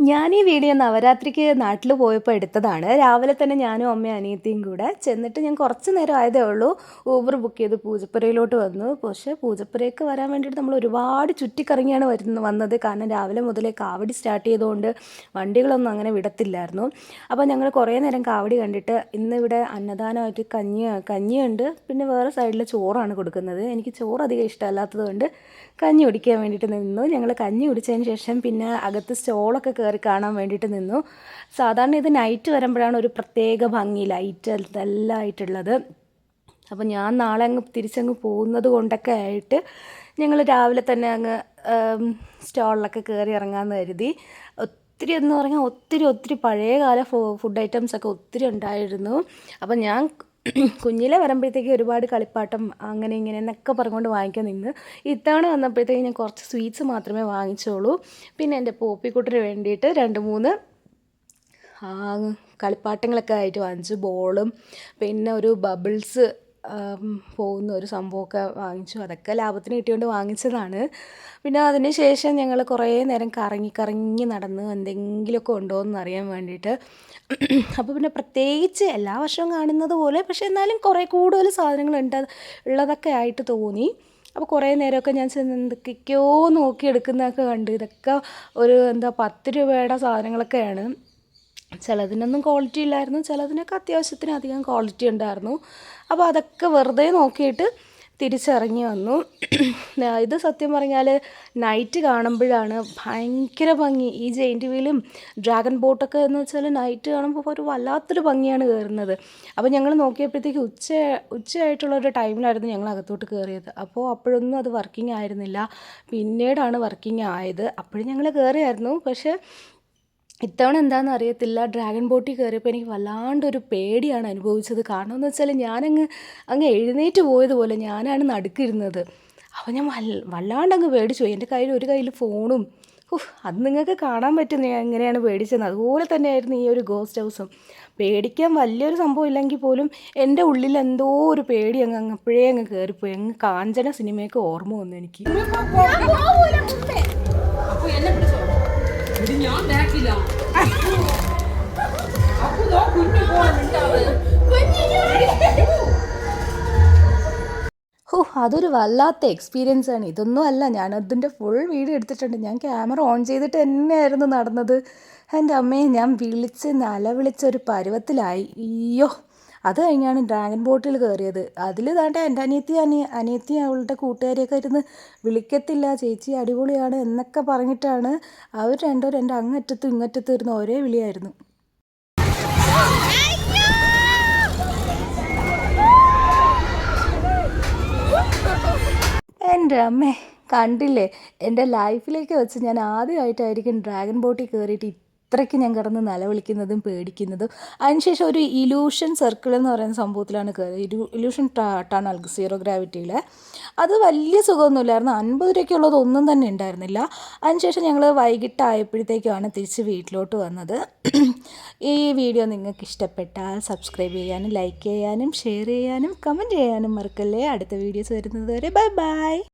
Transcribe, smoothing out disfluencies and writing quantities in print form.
ഞാൻ ഈ വീഡിയോ നവരാത്രിക്ക് നാട്ടിൽ പോയപ്പോൾ എടുത്തതാണ്. രാവിലെ തന്നെ ഞാനും അമ്മയും അനിയത്തിയും കൂടെ ചെന്നിട്ട് ഞാൻ കുറച്ച് നേരം ആയതേ ഉള്ളൂ ഊബർ ബുക്ക് ചെയ്ത് പൂജപ്പുരയിലോട്ട് വന്നു. പക്ഷേ പൂജപ്പുരയ്ക്ക് വരാൻ വേണ്ടിയിട്ട് നമ്മൾ ഒരുപാട് ചുറ്റിക്കറങ്ങിയാണ് വന്നത്. കാരണം രാവിലെ മുതലേ കാവടി സ്റ്റാർട്ട് ചെയ്തുകൊണ്ട് വണ്ടികളൊന്നും അങ്ങനെ വിടത്തില്ലായിരുന്നു. അപ്പോൾ ഞങ്ങൾ കുറേ നേരം കാവടി കണ്ടിട്ട് ഇന്നിവിടെ അന്നദാനമായിട്ട് കഞ്ഞിയുണ്ട്, പിന്നെ വേറെ സൈഡിൽ ചോറാണ് കൊടുക്കുന്നത്. എനിക്ക് ചോറ് അധികം ഇഷ്ടമല്ലാത്തത് കൊണ്ട് കഞ്ഞി കുടിക്കാൻ വേണ്ടിയിട്ട് നിന്നു. ഞങ്ങൾ കഞ്ഞി കുടിച്ചതിന് ശേഷം പിന്നെ അകത്ത് സ്റ്റോളൊക്കെ കയറി കാണാൻ വേണ്ടിയിട്ട് നിന്നു. സാധാരണ ഇത് നൈറ്റ് വരുമ്പോഴാണ് ഒരു പ്രത്യേക ഭംഗി, ലൈറ്റ് ഇതെല്ലാം ആയിട്ടുള്ളത്. അപ്പോൾ ഞാൻ നാളെ തിരിച്ചങ്ങ് പോകുന്നത് കൊണ്ടൊക്കെ ആയിട്ട് ഞങ്ങൾ രാവിലെ തന്നെ അങ്ങ് സ്റ്റോളിലൊക്കെ കയറി ഇറങ്ങാമെന്ന് കരുതി. ഒത്തിരി എന്ന് പറഞ്ഞാൽ ഒത്തിരി പഴയകാല ഫുഡ് ഐറ്റംസൊക്കെ ഒത്തിരി ഉണ്ടായിരുന്നു. അപ്പം ഞാൻ കുഞ്ഞിലെ വരുമ്പോഴത്തേക്ക് ഒരുപാട് കളിപ്പാട്ടം അങ്ങനെ ഇങ്ങനെ എന്നൊക്കെ പറഞ്ഞുകൊണ്ട് വാങ്ങിക്കാൻ നിന്ന്. ഇത്തവണ വന്നപ്പോഴത്തേക്ക് ഞാൻ കുറച്ച് സ്വീറ്റ്സ് മാത്രമേ വാങ്ങിച്ചോളൂ. പിന്നെ എൻ്റെ പോപ്പിക്കുട്ടിന് വേണ്ടിയിട്ട് 2-3 കളിപ്പാട്ടങ്ങളൊക്കെ ആയിട്ട് വാങ്ങിച്ചു. ബോളും പിന്നെ ഒരു ബബിൾസ് പോകുന്ന ഒരു സംഭവമൊക്കെ വാങ്ങിച്ചു. അതൊക്കെ ലാഭത്തിന് കിട്ടിയോണ്ട് വാങ്ങിച്ചതാണ്. പിന്നെ അതിന് ശേഷം ഞങ്ങൾ കുറേ നേരം കറങ്ങി നടന്ന് എന്തെങ്കിലുമൊക്കെ ഉണ്ടോ എന്ന് അറിയാൻ വേണ്ടിയിട്ട്. അപ്പോൾ പിന്നെ പ്രത്യേകിച്ച് എല്ലാ വർഷവും കാണുന്നത് പോലെ, പക്ഷേ എന്നാലും കുറേ കൂടുതൽ സാധനങ്ങൾ ഉള്ളതൊക്കെ ആയിട്ട് തോന്നി. അപ്പോൾ കുറേ നേരമൊക്കെ ഞാൻ എന്തൊക്കെയോ നോക്കിയെടുക്കുന്നതൊക്കെ കണ്ട്. ഇതൊക്കെ ഒരു 10 രൂപയുടെ സാധനങ്ങളൊക്കെയാണ്. ചിലതിനൊന്നും ക്വാളിറ്റി ഇല്ലായിരുന്നു, ചിലതിനൊക്കെ അത്യാവശ്യത്തിന് അധികം ക്വാളിറ്റി ഉണ്ടായിരുന്നു. അപ്പോൾ അതൊക്കെ വെറുതെ നോക്കിയിട്ട് തിരിച്ചിറങ്ങി വന്നു. ഇത് സത്യം പറഞ്ഞാൽ നൈറ്റ് കാണുമ്പോഴാണ് ഭയങ്കര ഭംഗി. ഈ ജെയിൻറ്റ് വീലും ഡ്രാഗൺ ബോട്ടൊക്കെ എന്ന് വെച്ചാൽ നൈറ്റ് കാണുമ്പോൾ ഒരു വല്ലാത്തൊരു ഭംഗിയാണ് കയറുന്നത്. അപ്പോൾ ഞങ്ങൾ നോക്കിയപ്പോഴത്തേക്ക് ഉച്ചയായിട്ടുള്ളൊരു ടൈമിലായിരുന്നു ഞങ്ങൾ അകത്തോട്ട് കയറിയത്. അപ്പോഴൊന്നും അത് വർക്കിംഗ് ആയിരുന്നില്ല. പിന്നീടാണ് വർക്കിംഗ് ആയത്. അപ്പോഴും ഞങ്ങൾ കയറിയായിരുന്നു. പക്ഷേ ഇത്തവണ എന്താണെന്ന് അറിയത്തില്ല, ഡ്രാഗൺ ബോട്ടിൽ കയറിയപ്പോൾ എനിക്ക് വല്ലാണ്ടൊരു പേടിയാണ് അനുഭവിച്ചത്. കാരണം എന്ന് വെച്ചാൽ അങ്ങ് എഴുന്നേറ്റ് പോയതുപോലെ ഞാനാണ് നടുക്കിരുന്നത്. അപ്പോൾ ഞാൻ വല്ലാണ്ടങ്ങ് പേടിച്ചു പോയി. എൻ്റെ ഒരു കയ്യിൽ ഫോണും. അത് നിങ്ങൾക്ക് കാണാൻ പറ്റും ഞാൻ എങ്ങനെയാണ് പേടിച്ചത്. അതുപോലെ തന്നെയായിരുന്നു ഈ ഒരു ഗോസ്റ്റ് ഹൗസും. പേടിക്കാൻ വലിയൊരു സംഭവം ഇല്ലെങ്കിൽ പോലും എൻ്റെ ഉള്ളിൽ എന്തോ ഒരു പേടി അപ്പോഴേ കയറിപ്പോയി. കാഞ്ചന സിനിമയൊക്കെ ഓർമ്മ വന്നു എനിക്ക്. ഞാൻ ബാക്കില്ല. അതൊരു വല്ലാത്ത എക്സ്പീരിയൻസ് ആണ്. ഇതൊന്നും അല്ല, ഞാൻ അതിൻ്റെ ഫുൾ വീഡിയോ എടുത്തിട്ടുണ്ട്. ഞാൻ ക്യാമറ ഓൺ ചെയ്തിട്ട് തന്നെയായിരുന്നു നടന്നത്. എൻ്റെ അമ്മയെ ഞാൻ നിലവിളിച്ചൊരു പരുവത്തിലായി. അയ്യോ, അത് കഴിഞ്ഞാണ് ഡ്രാഗൺ ബോട്ടിൽ കയറിയത്. അതിൽ താണ്ടെ എൻ്റെ അനിയത്തി അവളുടെ കൂട്ടുകാരിയൊക്കെ ഇരുന്ന് വിളിക്കത്തില്ല ചേച്ചി അടിപൊളിയാണ് എന്നൊക്കെ പറഞ്ഞിട്ടാണ് അവർ രണ്ടുപേരും എൻ്റെ അങ്ങറ്റത്തും ഇങ്ങറ്റത്തും ഇരുന്ന് ഒരേ വിളിയായിരുന്നു. എൻ്റെ അമ്മേ, കണ്ടില്ലേ, എൻ്റെ ലൈഫിലേക്ക് വെച്ച് ഞാൻ ആദ്യമായിട്ടായിരിക്കും ഡ്രാഗൺ ബോട്ടിൽ കയറിയിട്ട് ഇത്രയ്ക്ക് ഞാൻ കിടന്ന് നിലവിളിക്കുന്നതും പേടിക്കുന്നതും. അതിനുശേഷം ഒരു ഇലൂഷൻ സർക്കിൾ എന്ന് പറയുന്ന സംഭവത്തിലാണ് കയറിയത്. Illusion tunnel 0 ഗ്രാവിറ്റിയിൽ. അത് വലിയ സുഖമൊന്നുമില്ലായിരുന്നു. 50 രൂപയ്ക്കുള്ളത് ഒന്നും തന്നെ ഉണ്ടായിരുന്നില്ല. അതിനുശേഷം ഞങ്ങൾ വൈകിട്ടായപ്പോഴത്തേക്കാണ് തിരിച്ച് വീട്ടിലോട്ട് വന്നത്. ഈ വീഡിയോ നിങ്ങൾക്ക് ഇഷ്ടപ്പെട്ടാൽ സബ്സ്ക്രൈബ് ചെയ്യാനും ലൈക്ക് ചെയ്യാനും ഷെയർ ചെയ്യാനും കമൻറ്റ് ചെയ്യാനും മറക്കല്ലേ. അടുത്ത വീഡിയോസ് വരുന്നത് വരെ ബൈ.